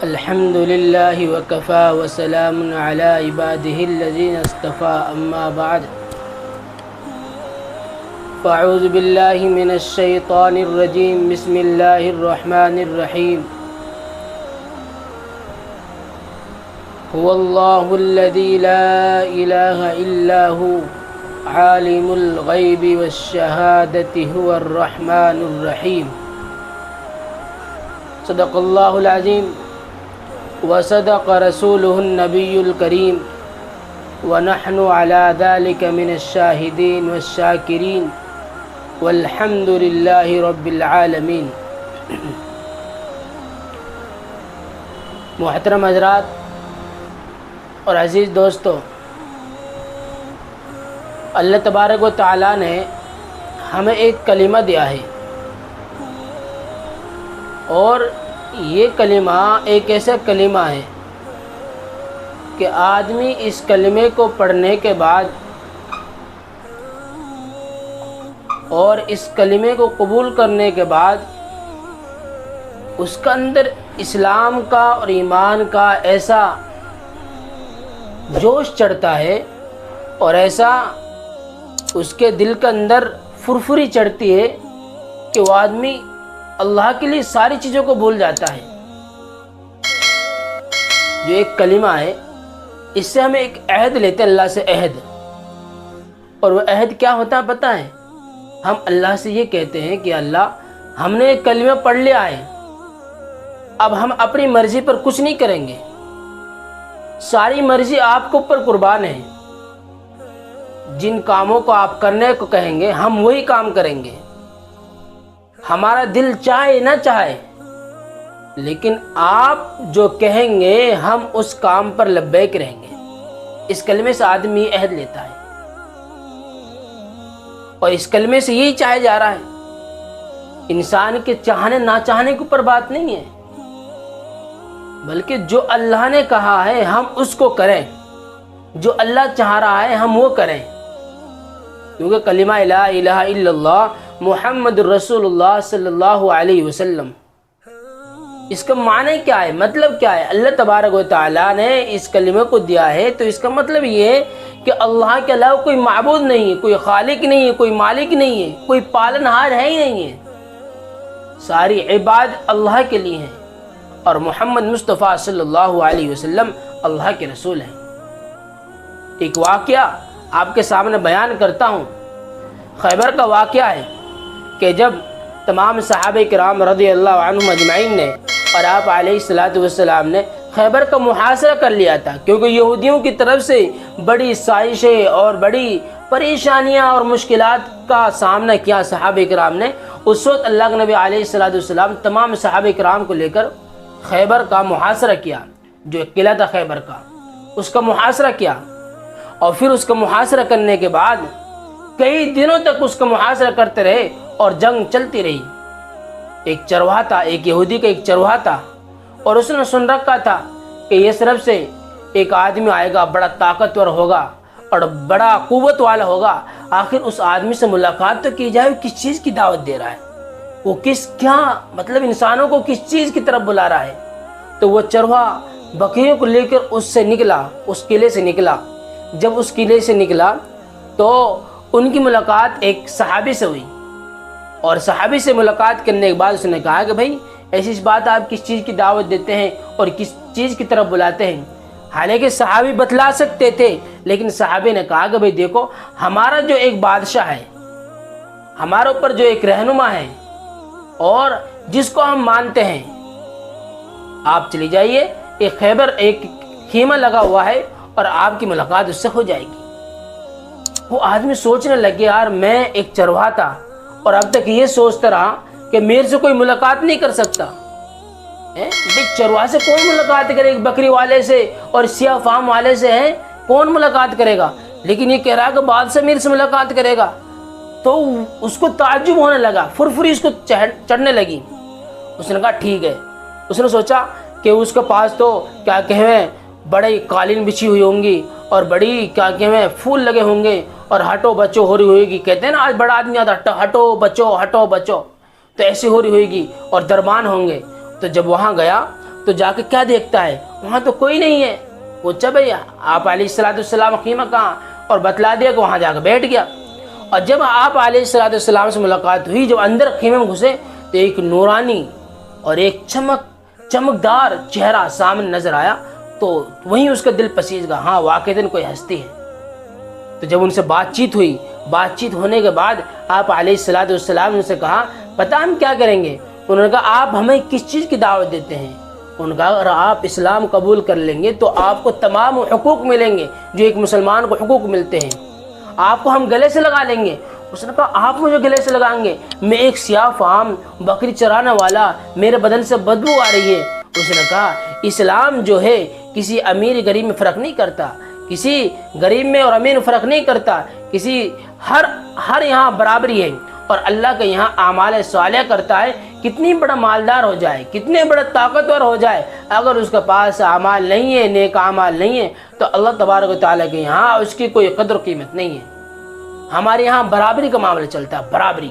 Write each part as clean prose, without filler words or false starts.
الحمد لله وكفى وسلام على عباده الذين اصطفى أما بعد فأعوذ بالله من الشيطان الرجيم بسم الله الرحمن الرحيم هو الله الذي لا إله إلا هو عالم الغيب والشهادة هو الرحمن الرحيم صدق الله العظيم وصدق رسوله النبي الكريم ونحن على ذلك من الشاهدين والشاكرين والحمد لله رب العالمين۔ محترم حضرات اور عزیز دوستو، اللہ تبارک و تعالیٰ نے ہمیں ایک کلمہ دیا ہے، اور یہ کلمہ ایک ایسا کلمہ ہے کہ آدمی اس کلمے کو پڑھنے کے بعد اور اس کلمے کو قبول کرنے کے بعد اس کا اندر اسلام کا اور ایمان کا ایسا جوش چڑھتا ہے اور ایسا اس کے دل کے اندر فرفری چڑھتی ہے کہ وہ آدمی اللہ کے لیے ساری چیزوں کو بھول جاتا ہے۔ جو ایک کلمہ ہے، اس سے ہمیں ایک عہد لیتے ہیں، اللہ سے عہد، اور وہ عہد کیا ہوتا ہے پتہ ہے؟ ہم اللہ سے یہ کہتے ہیں کہ اللہ ہم نے ایک کلمہ پڑھ لیا ہے، اب ہم اپنی مرضی پر کچھ نہیں کریں گے، ساری مرضی آپ کے اوپر قربان ہے، جن کاموں کو آپ کرنے کو کہیں گے ہم وہی کام کریں گے، ہمارا دل چاہے نہ چاہے، لیکن آپ جو کہیں گے ہم اس کام پر لبیک رہیں گے۔ اس کلمے سے آدمی عہد لیتا ہے، اور اس کلمے سے یہی چاہے جا رہا ہے۔ انسان کے چاہنے نہ چاہنے کے اوپر بات نہیں ہے، بلکہ جو اللہ نے کہا ہے ہم اس کو کریں، جو اللہ چاہ رہا ہے ہم وہ کریں، کیونکہ کلمہ لا الہ الا اللہ محمد رسول اللہ صلی اللہ علیہ وسلم، اس کا معنی کیا ہے، مطلب کیا ہے؟ اللہ تبارک و تعالیٰ نے اس کلمے کو دیا ہے تو اس کا مطلب یہ ہے کہ اللہ کے علاوہ کوئی معبود نہیں ہے، کوئی خالق نہیں ہے، کوئی مالک نہیں ہے، کوئی پالنہار ہے ہی نہیں ہے، ساری عبادت اللہ کے لیے ہیں، اور محمد مصطفیٰ صلی اللہ علیہ وسلم اللہ کے رسول ہیں۔ ایک واقعہ آپ کے سامنے بیان کرتا ہوں، خیبر کا واقعہ ہے کہ جب تمام صحابہ کرام رضی اللہ عنہم اجمعین نے اور آپ علیہ الصلوۃ والسلام نے خیبر کا محاصرہ کر لیا تھا، کیونکہ یہودیوں کی طرف سے بڑی سازشیں اور بڑی پریشانیاں اور مشکلات کا سامنا کیا صحابہ کرام نے۔ اس وقت اللہ کے نبی علیہ الصلوۃ والسلام تمام صحابہ کرام کو لے کر خیبر کا محاصرہ کیا، جو قلعہ تھا خیبر کا، اس کا محاصرہ کیا، اور پھر اس کا محاصرہ کرنے کے بعد کئی دنوں تک اس کا محاصرہ کرتے رہے اور جنگ چلتی رہی۔ ایک چرواہا تھا، ایک یہودی کا ایک چرواہا تھا، اور اس نے سن رکھا تھا کہ یثرب سے ایک آدمی آئے گا، بڑا طاقتور ہوگا اور بڑا قوت والا ہوگا، آخر اس آدمی سے ملاقات تو کی جائے، کس چیز کی دعوت دے رہا ہے، وہ کیا مطلب انسانوں کو کس چیز کی طرف بلا رہا ہے۔ تو وہ چرواہا بکریوں کو لے کر اس سے نکلا، اس قلعے سے نکلا۔ جب اس قلعے سے نکلا تو ان کی ملاقات ایک صحابی سے ہوئی، اور صحابی سے ملاقات کرنے کے بعد اس نے کہا کہ بھائی ایسی بات آپ کس چیز کی دعوت دیتے ہیں اور کس چیز کی طرف بلاتے ہیں؟ حالانکہ صحابی بتلا سکتے تھے، لیکن صحابی نے کہا کہ بھائی دیکھو، ہمارا جو ایک بادشاہ ہے، ہمارے اوپر جو ایک رہنما ہے اور جس کو ہم مانتے ہیں، آپ چلی جائیے، ایک خیبر ایک خیمہ لگا ہوا ہے اور آپ کی ملاقات اس سے ہو جائے گی۔ وہ آدمی سوچنے لگے، یار میں ایک چرواہا تھا اور اب تک یہ سوچتا رہا کہ میرے سے کوئی ملاقات نہیں کر سکتا، چرواہے سے کون ملاقات کرے، ایک بکری والے سے اور سیاہ فام والے سے ہے کون ملاقات کرے گا، لیکن یہ کہہ رہا کہ بادشاہ میرے سے ملاقات کرے گا۔ تو اس کو تعجب ہونے لگا، فرفری اس کو چڑھنے لگی۔ اس نے کہا ٹھیک ہے۔ اس نے سوچا کہ اس کے پاس تو کیا کہیں بڑی قالین بچھی ہوئی ہوں گی اور بڑی کیا کہیں پھول لگے ہوں گے اور ہٹو بچو ہو رہی ہوئے گی، کہتے ہیں نا آج بڑا آدمی آتا ہٹو بچو ہٹو بچو، تو ایسی ہو رہی ہوئے گی اور دربان ہوں گے۔ تو جب وہاں گیا تو جا کے کیا دیکھتا ہے، وہاں تو کوئی نہیں ہے۔ پوچھا بھیا آپ علیہ السلام خیمہ کہاں، اور بتلا دیا کہ وہاں جا کے بیٹھ گیا۔ اور جب آپ علیہ السلام سے ملاقات ہوئی، جب اندر خیمے میں گھسے تو ایک نورانی اور ایک چمکدار چہرہ سامنے نظر آیا، تو وہیں اس کا دل پسیج گیا، ہاں واقعتاً کوئی ہستی ہے۔ تو جب ان سے بات چیت ہونے کے بعد آپ علیہ السلام نے ان سے کہا پتہ ہم کیا کریں گے؟ انہوں نے کہا آپ ہمیں کس چیز کی دعوت دیتے ہیں؟ انہوں نے کہا اگر آپ اسلام قبول کر لیں گے تو آپ کو تمام حقوق ملیں گے جو ایک مسلمان کو حقوق ملتے ہیں، آپ کو ہم گلے سے لگا لیں گے۔ اس نے کہا آپ مجھے گلے سے لگائیں گے؟ میں ایک سیاہ فام بکری چرانے والا، میرے بدن سے بدبو آ رہی ہے۔ اس نے کہا اسلام جو ہے کسی امیر غریب میں فرق نہیں کرتا، کسی غریب میں اور امیر میں فرق نہیں کرتا، کسی ہر یہاں برابری ہے، اور اللہ کے یہاں اعمال صالح کرتا ہے۔ کتنی بڑا مالدار ہو جائے، کتنے بڑا طاقتور ہو جائے، اگر اس کے پاس اعمال نہیں ہے، نیک اعمال نہیں ہے، تو اللہ تبارک و تعالیٰ کے یہاں اس کی کوئی قدر و قیمت نہیں ہے۔ ہمارے یہاں برابری کا معاملہ چلتا ہے، برابری۔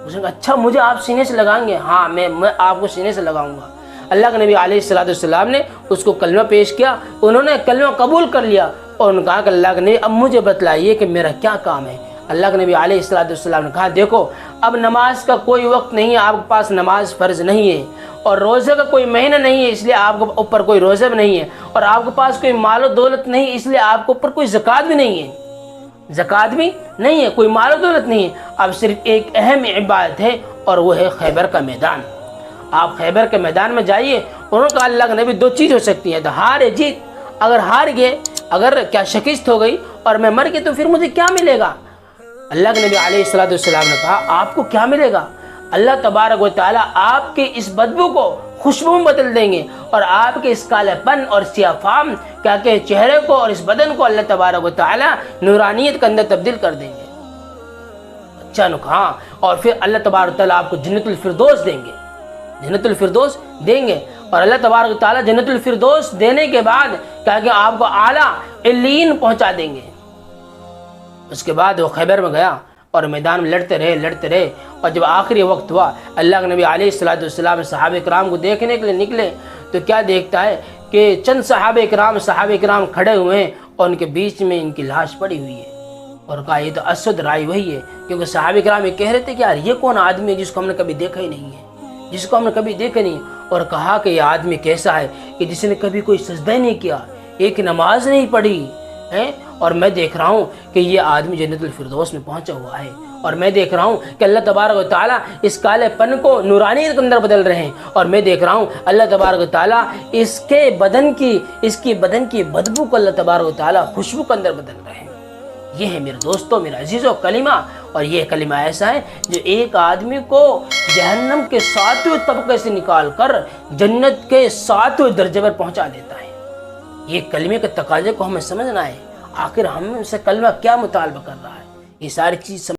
اس نے کہا اچھا مجھے آپ سینے سے لگائیں گے؟ ہاں میں آپ کو سینے سے لگاؤں گا۔ اللہ کے نبی علیہ السلام نے اس کو کلمہ پیش کیا، انہوں نے کلمہ قبول کر لیا، اور انہوں نے کہا کہ اللہ کے نبی اب مجھے بتلائیے کہ میرا کیا کام ہے۔ اللہ کے نبی علیہ السلام نے کہا دیکھو اب نماز کا کوئی وقت نہیں ہے، آپ کے پاس نماز فرض نہیں ہے، اور روزے کا کوئی مہینہ نہیں ہے اس لیے آپ کے اوپر کوئی روزہ بھی نہیں ہے، اور آپ کے پاس کوئی مال و دولت نہیں اس لیے آپ کے اوپر کوئی زکوٰۃ بھی نہیں ہے، زکوٰۃ بھی نہیں ہے، کوئی مال و دولت نہیں ہے۔ اب صرف ایک اہم عبادت ہے اور وہ ہے خیبر کا میدان۔ آپ خیبر کے میدان میں جائیے۔ انہوں نے کہا اللہ کے نبی دو چیز ہو سکتی ہے، تو ہار ہے جیت۔ اگر ہار گئے، اگر کیا شکست ہو گئی اور میں مر گیا تو پھر مجھے کیا ملے گا؟ اللہ کے نبی علیہ السلام نے کہا آپ کو کیا ملے گا؟ اللہ تبارک و تعالیٰ آپ کے اس بدبو کو خوشبو میں بدل دیں گے، اور آپ کے اس کالے پن اور سیاہ فام کیا کہ چہرے کو اور اس بدن کو اللہ تبارک و تعالیٰ نورانیت کے اندر تبدیل کر دیں گے۔ اچھا ہاں، اور پھر اللہ تبارک و تعالیٰ آپ کو جنت الفردوس دیں گے، جنت الفردوس دیں گے، اور اللہ تبارک و تعالیٰ جنت الفردوس دینے کے بعد کیا کہ آپ کو اعلیٰ علیین پہنچا دیں گے۔ اس کے بعد وہ خیبر میں گیا اور میدان میں لڑتے رہے، اور جب آخری وقت ہوا اللہ کے نبی علیہ السلام صحابہ کرام کو دیکھنے کے لیے نکلے، تو کیا دیکھتا ہے کہ چند صحابہ کرام کھڑے ہوئے ہیں، اور ان کے بیچ میں ان کی لاش پڑی ہوئی ہے، اور کہا یہ تو اسود رائی وہی ہے، کیونکہ صحابہ کرام یہ کہہ رہے تھے کہ یار یہ کون آدمی ہے جس کو ہم نے کبھی دیکھا ہی نہیں ہے، اور کہا کہ یہ آدمی کیسا ہے کہ جس نے کبھی کوئی سجدہ نہیں کیا، ایک نماز نہیں پڑھی ہے، اور میں دیکھ رہا ہوں کہ یہ آدمی جنت الفردوس میں پہنچا ہوا ہے، اور میں دیکھ رہا ہوں کہ اللہ تبارک و تعالیٰ اس کالے پن کو نورانیت کے اندر بدل رہے ہیں، اور میں دیکھ رہا ہوں اللہ تبارک و تعالیٰ اس کی بدن کی بدبو کو اللہ تبارک و تعالیٰ خوشبو کے اندر بدل رہے ہیں۔ یہ ہے میرے دوستوں، میرے عزیزوں کلمہ، اور یہ کلمہ ایسا ہے جو ایک آدمی کو جہنم کے 7ویں طبقے سے نکال کر جنت کے 7ویں درجے پر پہنچا دیتا ہے۔ یہ کلمے کے تقاضے کو ہمیں سمجھنا ہے، آخر ہم سے کلمہ کیا مطالبہ کر رہا ہے، یہ ساری چیز